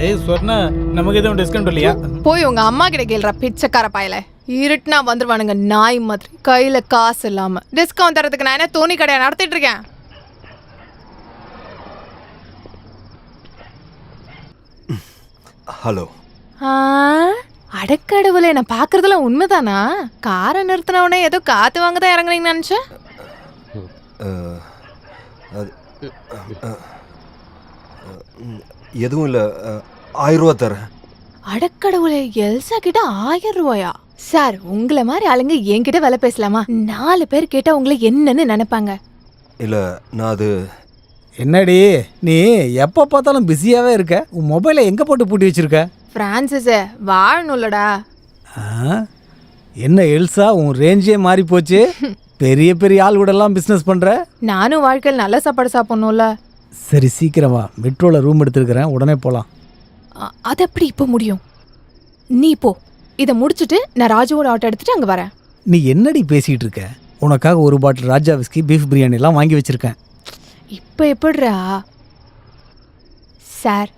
ஏய் சொன்னா நமக்கு எதுவும் டிஸ்கவுண்ட் இல்லையா? போய் உங்க அம்மா கிட்ட கேள்றா பிச்சைக்கார பாயல. இருட்டுனா வந்துருவானுங்க நாய் மாதிரி கையில காசு இல்லாம. டிஸ்கவுண்ட் தரதுக்கு நான் என்ன தோணி கடையா நடத்திட்டு இருக்கேன்? ஹலோ. அடக்கடவுளே, நான் பாக்குறதுலாம் உண்மைதானா? காரை நிறுத்தினவுடனே ஏதோ காத்து வாங்க தான் இறங்குறீங்கன்னு நினைச்சேன். எதுவும் இல்லை, 1000 ரூபா தரேன். அடக்கடவுளே, எல்சா கிட்ட 1000 ரூபாயா? சார், உங்களை மாதிரி ஆளுங்க என்கிட்ட வேலை பேசலாமா? 4 பேர் கேட்டா உங்களை என்னன்னு நினைப்பாங்க. இல்லை, நான் அது என்னடி நீ எப்போ பார்த்தாலும் பிஸியாகவே இருக்க? உன் மொபைலை எங்கே போட்டு பூட்டி வச்சிருக்க? பிரான்சிஸ் வாழணும்லடா. என்ன எல்சா, உன் ரேஞ்சே மாறி போச்சு. பெரிய பெரிய ஆள் கூட எல்லாம் பிஸ்னஸ் பண்ணுற. நானும் வாழ்க்கையில் நல்ல சாப்பாடு சாப்பிடணும்ல. சரி, சீக்கிரமா மெட்ரோவில் ரூம் எடுத்துருக்கிறேன், உடனே போகலாம். அது எப்படி இப்போ முடியும்? நீ போ, இதை முடிச்சுட்டு நான் ராஜுவோட ஆட்டோ எடுத்துட்டு அங்கே வரேன். நீ என்னடி பேசிகிட்டு இருக்க? உனக்காக ஒரு பாட்டில் ராஜா விஸ்கி, பீஃப் பிரியாணி எல்லாம் வாங்கி வச்சுருக்கேன். இப்போ எப்படிரா? சார்,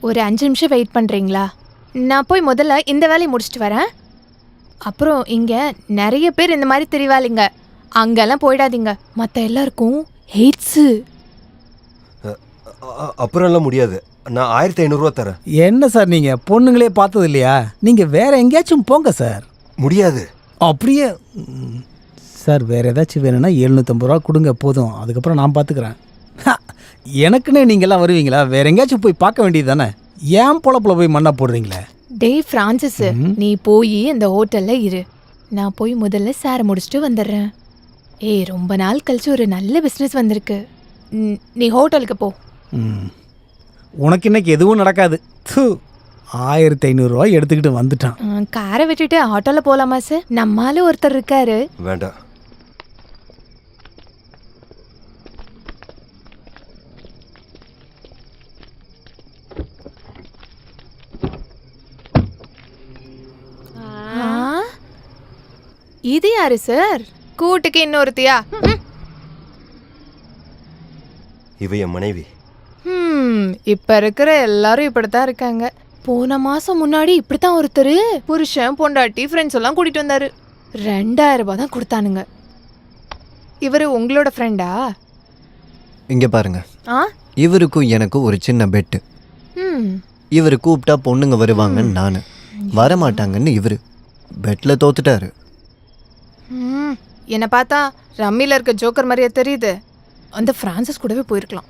ஒரு 5 நிமிஷம் வெயிட் பண்ணுறீங்களா? நான் போய் முதல்ல இந்த வேலையை முடிச்சுட்டு வரேன். அப்புறம் இங்கே நிறைய பேர் இந்த மாதிரி தெரிவாளிங்க, அங்கெல்லாம் போயிடாதீங்க. மற்ற எல்லாருக்கும் ஹெய்ட்ஸு. அப்புறம் எல்லாம் முடியாது. நான் 1500 ரூபா தரேன். என்ன சார், நீங்கள் பொண்ணுங்களே பார்த்தது இல்லையா? நீங்கள் வேற எங்கேயாச்சும் போங்க சார். முடியாது. அப்படியே சார், வேறு ஏதாச்சும் வேணும்னா 750 ரூபா கொடுங்க போதும், அதுக்கப்புறம் நான் பார்த்துக்கிறேன். எனக்குன்னே நீங்கள்லாம் வருவீங்களா? வேற எங்கேயாச்சும் போய் பார்க்க வேண்டியது தானே, ஏன் பொழப்பில் போய் மண்ணா போடுறீங்களே? டேய் ஃப்ரான்சிஸ், நீ போய் இந்த ஹோட்டலில் இரு, நான் போய் முதல்ல சாரை முடிச்சுட்டு வந்துடுறேன். ஏய், ரொம்ப நாள் கழிச்சு ஒரு நல்ல பிஸ்னஸ் வந்திருக்கு. நீ ஹோட்டலுக்கு போ. உனக்கு இன்னைக்கு எதுவும் நடக்காது. 1500 ரூபாய் எடுத்துக்கிட்டு வந்துட்டான். காரை விட்டுட்டு ஆட்டோல போலாமா சார்? நம்மால ஒருத்தர் இருக்காரு. வேண்டாம். இது யாரு சார்? கூட்டுக்கு இன்னொருத்தியா? இவ என் மனைவி. இப்ப இருக்கிற எல்லாரும் இப்படித்தான் இருக்காங்க. போன மாசம் முன்னாடி இப்படித்தான் ஒருத்தர் புருஷன் பொண்டாட்டி ஃப்ரெண்ட்ஸ் எல்லாம் கூட்டிட்டு வந்தாரு. 2000 ரூபாய் தான் கொடுத்தானுங்க. இவரு உங்களோட ஃப்ரெண்டா? இங்க பாருங்க, இவருக்கும் எனக்கும் ஒரு சின்ன பெட்டு. இவரு கூப்பிட்டா பொண்ணுங்க வருவாங்கன்னு நானு, வரமாட்டாங்கன்னு இவரு. பெட்ல தோத்துட்டாரு. என்ன பார்த்தா ரம்மில இருக்க ஜோக்கர் மாதிரியே தெரியுது. அந்த பிரான்சிஸ் கூடவே போயிருக்கலாம்.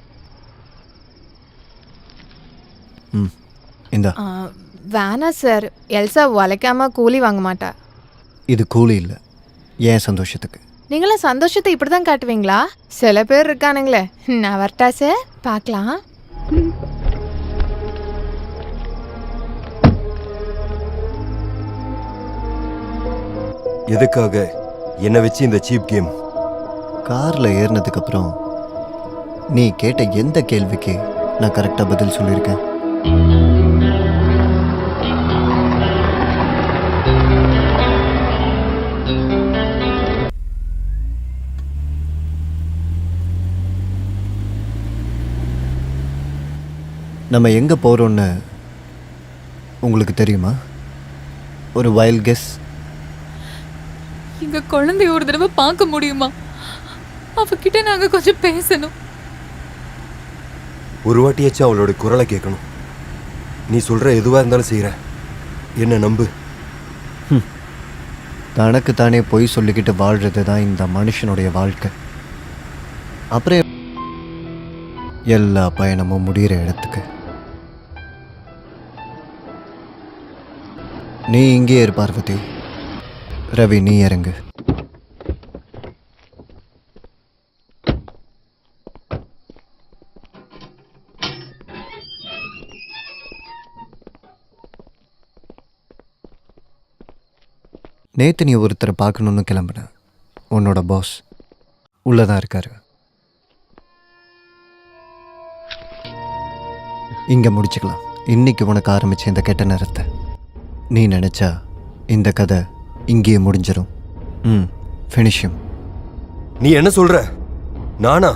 வேணா சார், எல்சா உழைக்காம கூலி வாங்க மாட்டா. இது கூலி இல்லை, ஏன் சந்தோஷத்துக்கு. நீங்களும் சந்தோஷத்தை இப்படிதான் காட்டுவீங்களா? சில பேர் இருக்கானுங்களே. நான் வரட்டா சார், பார்க்கலாம். எதுக்காக என்ன வச்சு இந்த சீப் கேம்? கார்ல ஏறினதுக்கு அப்புறம் நீ கேட்ட எந்த கேள்விக்கு நான் கரெக்டா பதில் சொல்லியிருக்கேன்? நம்ம எங்க போறோம்னு உங்களுக்கு தெரியுமா? ஒரு வைல்ட் கெஸ். எங்க குழந்தைய ஒரு தடவை பார்க்க முடியுமா? அவகிட்ட நாங்க கொஞ்சம் பேசணும். ஒரு வாட்டியாச்சும் அவளோட குரலை கேட்கணும். நீ சொல்ற எதுவா இருந்தாலும் செய்யற, என்ன நம்பு. தனக்கு தானே பொய் சொல்லிக்கிட்டு வாழ்றது தான் இந்த மனுஷனுடைய வாழ்க்கை. அப்புறம் எல்லா பயணமும் முடிகிற இடத்துக்கு. நீ இங்கே இரு பார்வதி, ரவி நீ இறங்கு. நேத்து நீ ஒருத்தரை பார்க்கணுன்னு கிளம்புன. உன்னோட பாஸ் உள்ளதான் இருக்காரு. இங்க முடிச்சுக்கலாம். இன்னைக்கு உனக்கு ஆரம்பிச்ச இந்த கெட்ட நேரத்தை நீ நினைச்சா இந்த கதை இங்கேயே முடிஞ்சிடும். ஃபினிஷிங். நீ என்ன சொல்ற? நானா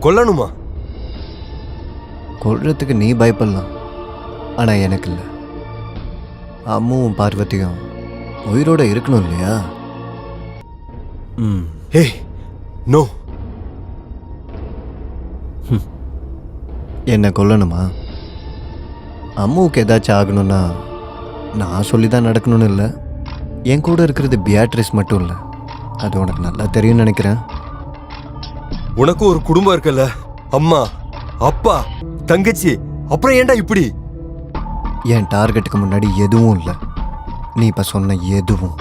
கொல்லணுமா? கொல்றதுக்கு நீ பயப்படலாம், ஆனால் எனக்கு இல்லை. அம்முவும் பார்வதியும் உயிரோட இருக்கணும் இல்லையா? ஹே நோ. என்ன கொல்லணுமா? அம்முவுக்கு ஏதாச்சும் ஆகணும்னா நான் சொல்லி தான் நடக்கணும்னு இல்லை. என் கூட இருக்கிறது பியாட்ரிஸ் மட்டும் இல்லை, அது உனக்கு நல்லா தெரியும்னு நினைக்கிறேன். உனக்கும் ஒரு குடும்பம் இருக்குல்ல, அம்மா அப்பா தங்கச்சி, அப்புறம் ஏன்டா இப்படி? என் டார்கெட்டுக்கு முன்னாடி எதுவும் இல்லை, நீ இப்போ சொன்ன எதுவும்.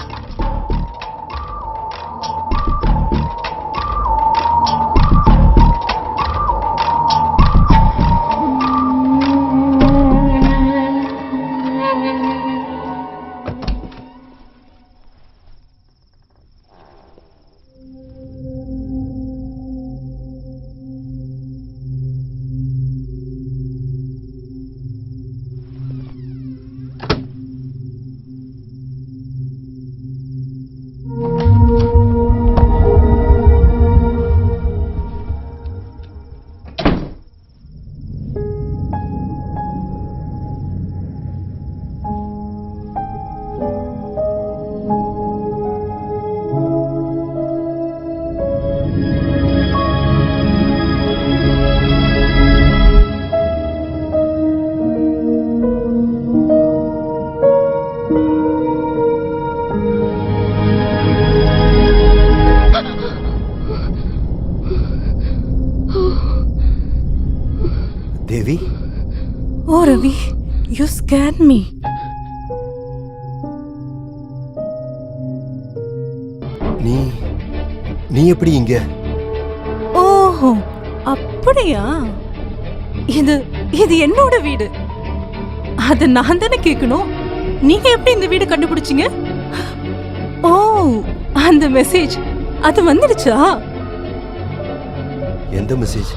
தேவி, Oh, Ravi, you scared me. நீ எப்படி இங்க? ஓஹோ, அப்படியா? இது இது என்னோட வீடு. அது நான் தானே கேட்கணும். நீங்க எப்படி இந்த வீடு கண்டுபிடிச்சீங்க? ஓ, அந்த மெசேஜ் அது வந்துடுச்சா? எந்த மெசேஜ்?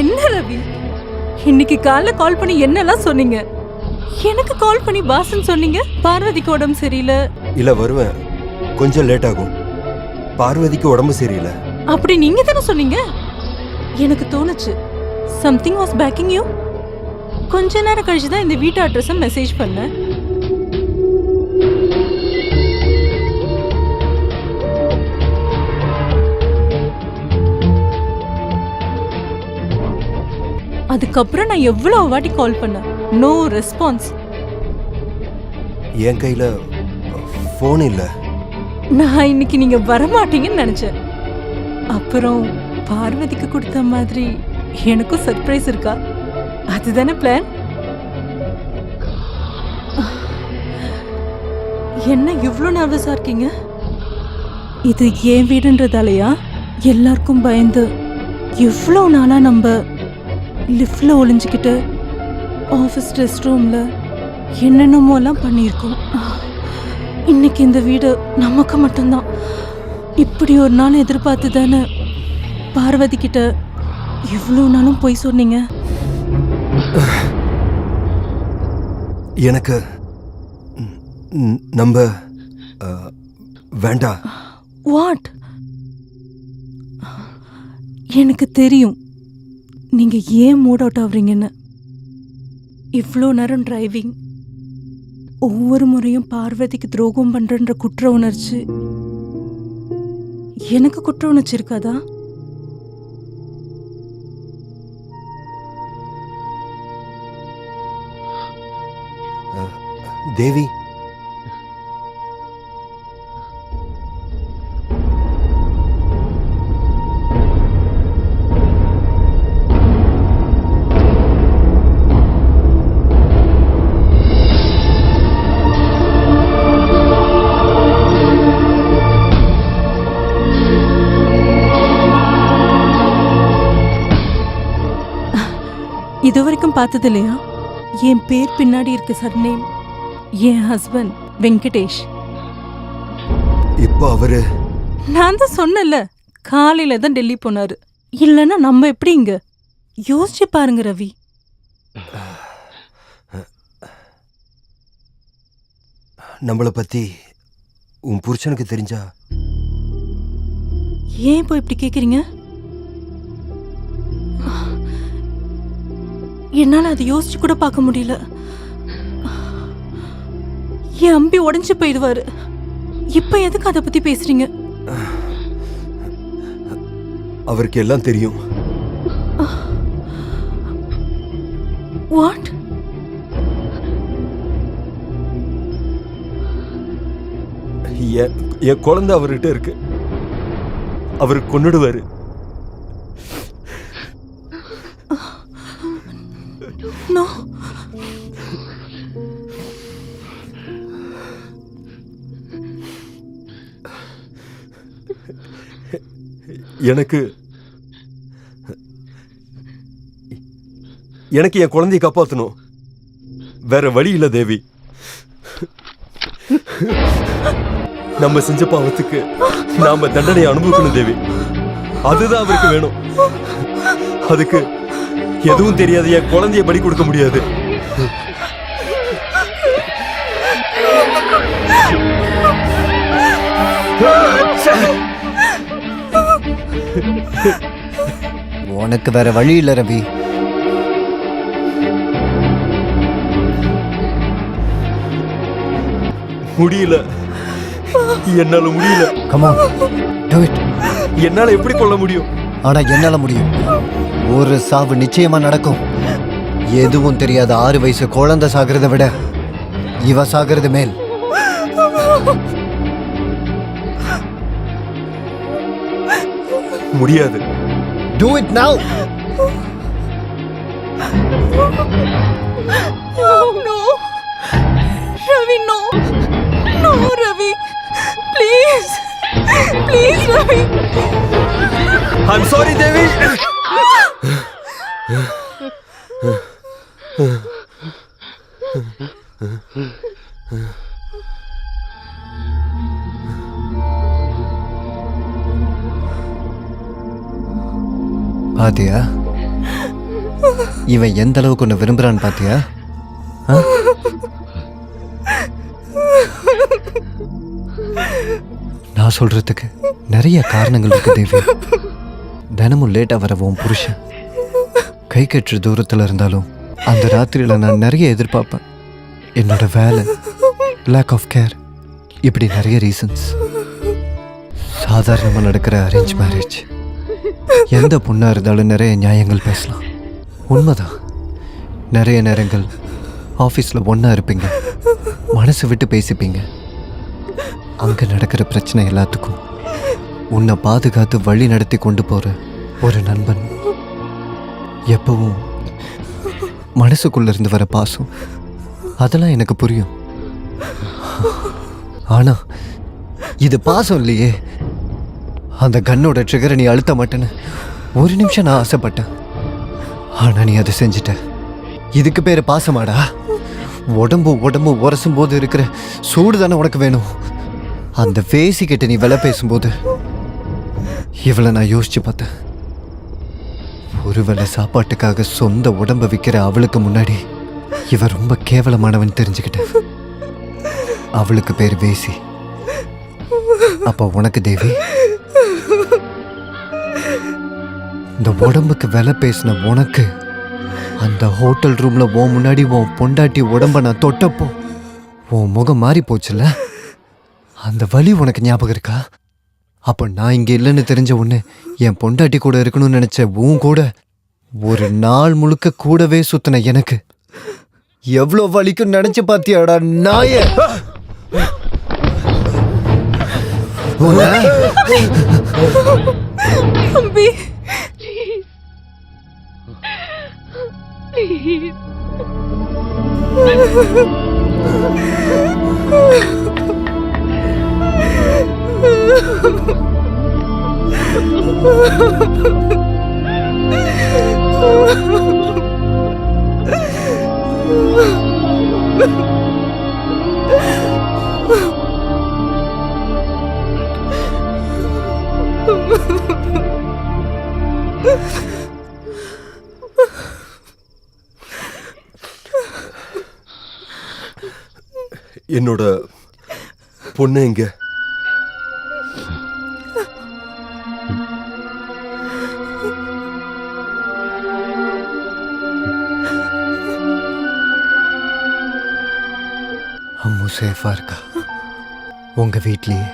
என்ன ரவி, இன்னைக்கு காலைல கால் பண்ணி என்னெல்லாம் சொன்னீங்க? எனக்கு கால் பண்ணி பாசன் சொன்னீங்க, பார்வதிக்கு உடம்பு சரியில்லை. இல்ல வருவேன், கொஞ்சம் லேட் ஆகும். பார்வதிக்கு உடம்பு சரியில்லை அப்படி நீங்க தானே சொன்னீங்க. எனக்கு தோணுச்சு சம்திங் வாஸ் பேக்கிங் யூ. கொஞ்ச நேரம் கழிச்சு தான் இந்த வீட்டு அட்ரஸை மெசேஜ் பண்ணேன். அதுக்கப்புறம் நான் எவ்வளவு வாட்டி கால் பண்ணேன், நோ ரெஸ்பான்ஸ். என் கையில போன் இல்ல. நான் இன்னைக்கு நீங்க வரமாட்டீங்கன்னு நினைச்சேன். அப்புறம் பார்வதிக்கு கொடுத்த மாதிரி எனக்கும் சர்ப்ரைஸ் இருக்கா? அதுதானே பிளான்? என்ன இவ்ளோ நர்வஸா இருக்கீங்க? இது ஏன் வீடுன்றதாலயா? எல்லாருக்கும் பயந்து இவ்வளோ நாளா நம்ம லிஃப்ட்ல ஒளிஞ்சுக்கிட்டு ஆஃபீஸ் ரெஸ்ட் ரூம்ல என்னென்னமோலாம் பண்ணியிருக்கோம். இன்னைக்கு இந்த வீடு நமக்கு மட்டும்தான். இப்படி ஒரு நாள் எதிர்பார்த்து தானே பார்வதி கிட்ட இவ்வளோ நாளும் போய் சொன்னீங்க. எனக்கு நம்ம வேண்டாம். வாட்? எனக்கு தெரியும் நீங்க ஏன் மூட் அவுட் ஆகுறீங்கன்னு. இவ்வளோ நேரம் டிரைவிங், ஒவ்வொரு முறையும் பார்வதிக்கு துரோகம் பண்றன்ற குற்ற உணர்ச்சி. எனக்கு குற்ற உணர்ச்சி இருக்காதா? தேவி, இது வரைக்கும் பார்த்தது இல்லையா? என் பேர் பின்னாடி இருக்க சர்நேம் என் ஹஸ்பண்ட் வெங்கடேஷ். இப்போ அவரு நான் தான் சொன்னல, காலையில தான் டெல்லி போனாரு. இல்லைன்னா நம்ம எப்படி இங்க? யோசிச்சு பாருங்க ரவி. நம்மளை பத்தி உன் புருஷனுக்கு தெரிஞ்சா? ஏன் இப்போ இப்படி கேக்குறீங்க? என்னால அதை யோசிச்சு கூட பார்க்க முடியல. என் அம்பி உடைஞ்சு போயிடுவாரு. இப்ப எதுக்கு அதை பத்தி பேசுறீங்க? அவருக்கு எல்லாம் தெரியும். வாட்? என் குழந்தை அவர்கிட்ட இருக்கு. அவரு கொன்னுடுவாரு. நோ. எனக்கு என் குழந்தையை காப்பாற்றணும். வேற வழி இல்ல தேவி. நம்ம செஞ்ச பாவத்துக்கு நாம தண்டனை அனுபவிக்கணும் தேவி. அதுதான் அவருக்கு வேணும். அதுக்கு எதுவும் தெரியாத என் குழந்தைய பலி கொடுக்க முடியாது. உனக்கு வேற வழி இல்ல ரவி. முடியல, என்னால முடியல. Come on, do it. என்னால எப்படி கொல்ல முடியும்? ஆனா என்னால முடியும். ஒரு சாவு நிச்சயமா நடக்கும். எதுவும் தெரியாத 6 வயசு குழந்தை சாகிறத விட இவ சாகிறது மேல். முடியாது. Do it now. No. Ravi, no. No, Ravi. Please. Please, Ravi. I'm sorry, Devi. பாத்தியா, இவன் எந்த அளவுக்கு உன்னை விரும்புறான்னு பாத்தியா? நான் சொல்றதுக்கு நிறைய காரணங்கள் இருக்கு தேவி. தினமும் லேட்டா வர உன் புருஷன் கை கட்டுற தூரத்துல இருந்தாலும் அந்த ராத்திரியில நான் நிறைய எதிர்பார்ப்பேன். என்னோட வேலை, லேக் ஆஃப் கேர், இப்படி நிறைய ரீசன்ஸ். சாதாரணமா நடக்கிற அரேஞ்ச் மேரேஜ். எந்த பொண்ணா இருந்தாலும் நிறைய நியாயங்கள் பேசலாம். உண்மைதான். நிறைய நேரங்கள் ஆஃபீஸில் ஒன்றா இருப்பீங்க, மனசு விட்டு பேசிப்பீங்க. அங்கே நடக்கிற பிரச்சனை எல்லாத்துக்கும் உன்னை பாதுகாத்து வழி நடத்தி கொண்டு போகிற ஒரு நண்பன், எப்பவும் மனசுக்குள்ள இருந்து வர பாசம், அதெல்லாம் எனக்கு புரியும். ஆனா இது பாசம் இல்லையே. அந்த கன்னோட ட்ரிகரை நீ அழுத்த மாட்டேன்னு ஒரு நிமிஷம் நான் ஆசைப்பட்டேன். ஆனா நீ அதை செஞ்சிட்ட. இதுக்கு பேரு பாசமாடா? உடம்பு உரசும் போது இருக்கிற சூடு தானே உனக்கு வேணும். அந்த பேசிக்கிட்ட நீ விலை பேசும்போது இவளை நான் யோசிச்சு பார்த்தேன். ஒருவேளை சாப்பாட்டுக்காக சொந்த உடம்ப விற்கிற அவளுக்கு முன்னாடி இவ ரொம்ப கேவலமானவன் தெரிஞ்சுக்கிட்டேன். அவளுக்கு பேர் வேசி. அப்ப உனக்கு தேவி, இந்த உடம்புக்கு விலை பேசின உனக்கு அந்த ஹோட்டல் ரூம்ல உன் முன்னாடி உன் பொண்டாட்டி உடம்ப நான் தொட்டப்போ உன் முகம் மாறி போச்சுல்ல, அந்த வலி உனக்கு ஞாபகம் இருக்கா? அப்ப நான் இங்க இல்லைன்னு தெரிஞ்ச உடனே என் பொண்டாட்டி கூட இருக்கணும்னு நினைச்ச உன் கூட ஒரு நாள் முழுக்க கூடவே சுத்தின எனக்கு எவ்வளோ வலிக்கும் நினைச்சு பாத்தியாடா நாயே? அம்பி, என்னோட பொண்ணு எங்க? சேஃபாக இருக்கா உங்கள் வீட்லேயே